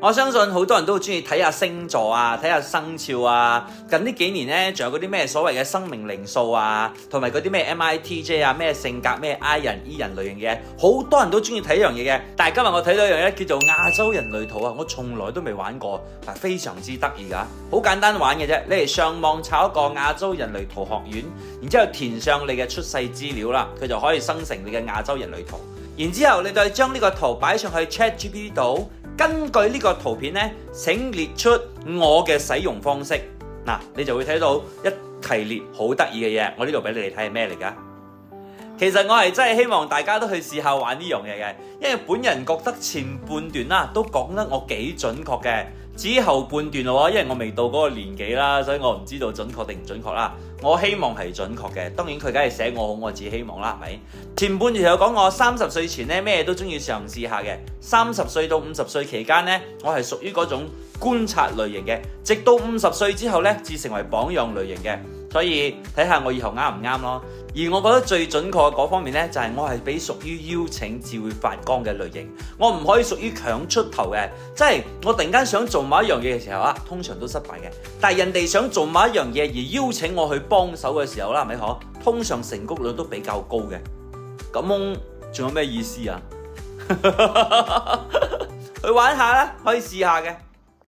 我相信好多人都好中意睇下星座啊，睇下生肖啊。近呢幾年呢，仲有嗰啲咩所謂嘅生命靈數啊，同埋嗰啲咩 MITJ 啊，咩性格咩 I 人 E 人類型嘅，好多人都中意睇一樣嘢嘅。但係今日我睇到一樣嘢叫做亞洲人類圖啊，我從來都未玩過，但係非常之得意㗎，好簡單玩嘅啫。你嚟上網炒一個亞洲人類圖學院，然之後填上你嘅出世資料啦，佢就可以生成你嘅亞洲人類圖。然之後你再將呢個圖擺上去 ChatGPT 度。根據呢個圖片呢，請列出我嘅使用方式。嗱，你就會睇到一系列好得意嘅嘢。我呢度俾你哋睇係咩嚟㗎？其實我係真係希望大家都去試下玩呢樣嘢嘅，因為本人覺得前半段啦都講得我幾準確嘅，至於後半段嘅話，因為我未到嗰個年紀啦，所以我唔知道準確定唔準確啦。我希望係準確嘅，當然佢梗係寫我好，我自己希望啦，係咪？前半段有講我30歲前呢咩都中意嘗試下嘅，30歲到50歲期間呢，我係屬於嗰種觀察類型嘅，直到50歲之後呢，至成為榜樣類型嘅，所以睇下我以後啱唔啱咯。而我覺得最準確嘅嗰方面呢，就係我係俾屬於邀請至會發光嘅類型，我唔可以屬於強出頭嘅，即係我突然間想做某一樣嘢嘅時候啊，通常都失敗嘅。但係人哋想做某一樣嘢而邀請我去幫手嘅時候啦，係咪可？通常成功率都比較高嘅。咁仲有咩意思啊？去玩下啦，可以試下嘅。